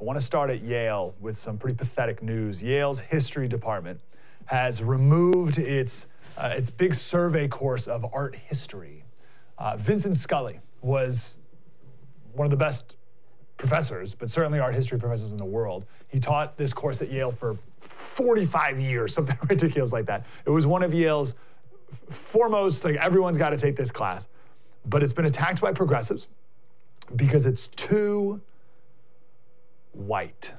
I want to start at Yale with some pretty pathetic news. Yale's history department has removed its big survey course of art history. Vincent Scully was one of the best professors, but certainly art history professors in the world. He taught this course at Yale for 45 years, something ridiculous like that. It was one of Yale's foremost, like everyone's got to take this class. But it's been attacked by progressives because it's too white.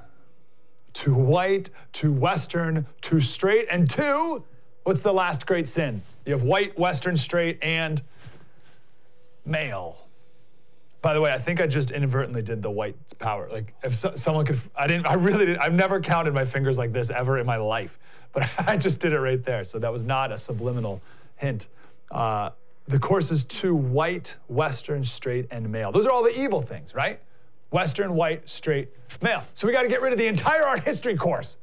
Too white, too Western, too straight, and too, what's the last great sin? You have white, Western, straight, and male. By the way, I think I just inadvertently did the white power. Like, if someone could, I've never counted my fingers like this ever in my life, but I just did it right there. So that was not a subliminal hint. The course is too white, Western, straight, and male. Those are all the evil things, right? Western, white, straight, male. So we got to get rid of the entire art history course.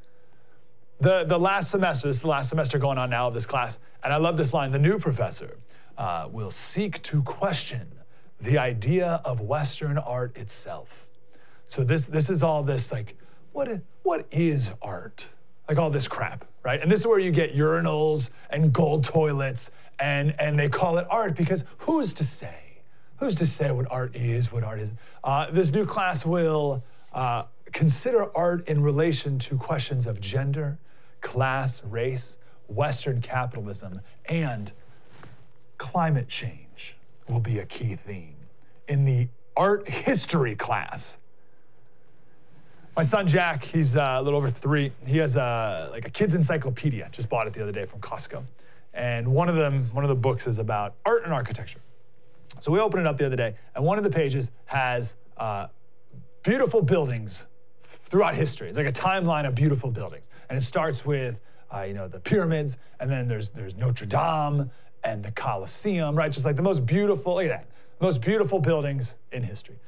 The last semester, this is the last semester going on now of this class, and I love this line: the new professor will seek to question the idea of Western art itself. So this is all this, like, what is art? Like all this crap, right? And this is where you get urinals and gold toilets, and they call it art because who's to say? Who's to say what art is, what art isn't? This new class will consider art in relation to questions of gender, class, race, Western capitalism, and climate change will be a key theme in the art history class. My son Jack, he's a little over 3. He has like a kid's encyclopedia. Just bought it the other day from Costco. And one of the books is about art and architecture. So we opened it up the other day, and one of the pages has beautiful buildings throughout history. It's like a timeline of beautiful buildings. And it starts with the pyramids, and then there's Notre Dame and the Colosseum, right? Just like the most beautiful, look at that, most beautiful buildings in history.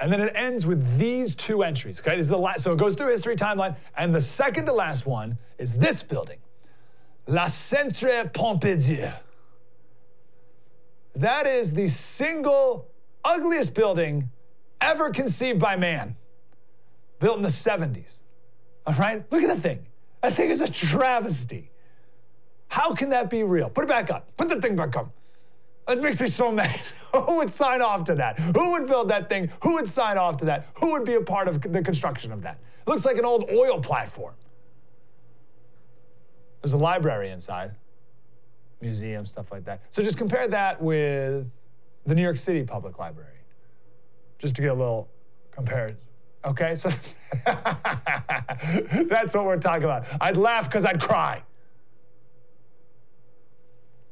And then it ends with these 2 entries, okay? This is the last, so it goes through history timeline, and the second to last one is this building, La Centre Pompidou. That is the single ugliest building ever conceived by man, built in the 70s, all right? Look at that thing. That thing is a travesty. How can that be real? Put it back up. Put the thing back up. It makes me so mad. Who would sign off to that? Who would build that thing? Who would sign off to that? Who would be a part of the construction of that? It looks like an old oil platform. There's a library inside, museum, stuff like that. So just compare that with the New York City Public Library, just to get a little comparison. Okay, so that's what we're talking about. I'd laugh because I'd cry.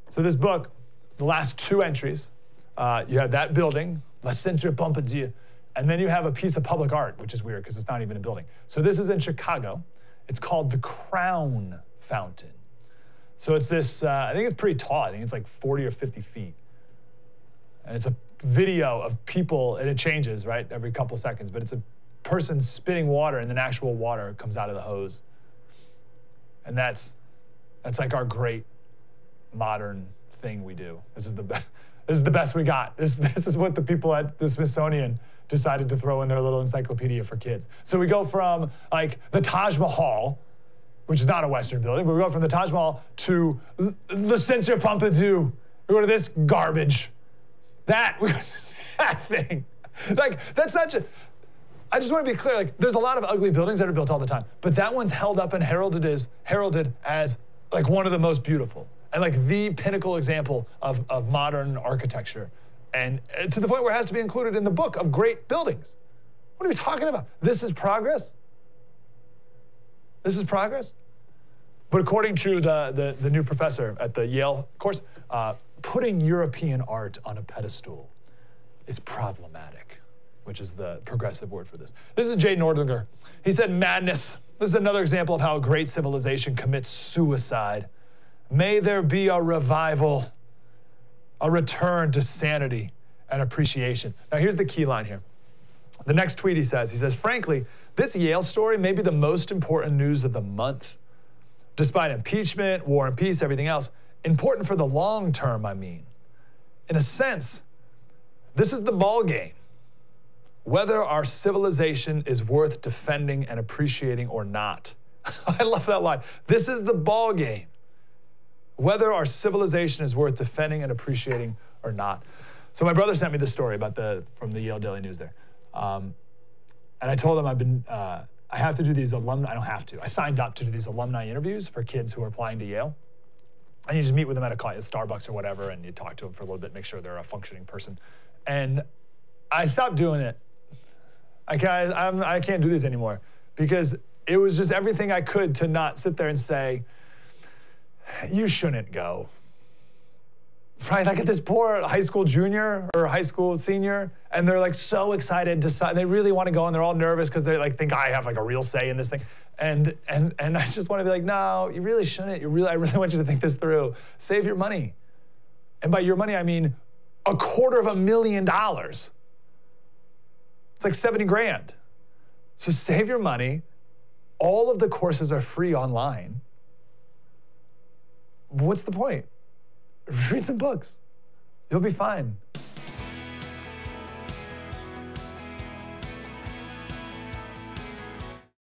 So this book, the last 2 entries, you have that building, La Centre Pompidou, and then you have a piece of public art, which is weird because it's not even a building. So this is in Chicago. It's called the Crown Fountain. So it's this, I think it's pretty tall. I think it's like 40 or 50 feet. And it's a video of people, and it changes, right, every couple seconds, but it's a person spitting water, and then actual water comes out of the hose. And that's like our great modern thing we do. This is the best. This is the best we got. This is what the people at the Smithsonian decided to throw in their little encyclopedia for kids. So we go from like the Taj Mahal, which is not a Western building, but we go from the Taj Mahal to the Centre Pompidou. We go to this garbage. That thing. Like, that's not just, I just want to be clear, like, there's a lot of ugly buildings that are built all the time, but that one's held up and heralded as like one of the most beautiful and like the pinnacle example of modern architecture, and to the point where it has to be included in the book of great buildings. What are we talking about? This is progress? This is progress? But according to the new professor at the Yale course, putting European art on a pedestal is problematic, which is the progressive word for this. This is Jay Nordlinger. He said, madness. This is another example of how a great civilization commits suicide. May there be a revival, a return to sanity and appreciation. Now here's the key line here. The next tweet he says, frankly, this Yale story may be the most important news of the month. Despite impeachment, war and peace, everything else, important for the long term, I mean. In a sense, this is the ball game. whether our civilization is worth defending and appreciating or not. I love that line. This is the ball game. Whether our civilization is worth defending and appreciating or not. So my brother sent me this story from the Yale Daily News there. And I told him I have to do these alumni, I don't have to. I signed up to do these alumni interviews for kids who are applying to Yale. And you just meet with them at Starbucks or whatever, and you talk to them for a little bit, make sure they're a functioning person. And I stopped doing it. I can't do these anymore because it was just everything I could to not sit there and say, you shouldn't go. Right? Like at this poor high school junior or high school senior, and they're like so excited to sign. They really want to go, and they're all nervous because they like think I have like a real say in this thing. And I just want to be like, no, you really shouldn't. I really want you to think this through. Save your money. And by your money, I mean $250,000. It's like 70 grand. So save your money. All of the courses are free online. What's the point? Read some books. You'll be fine.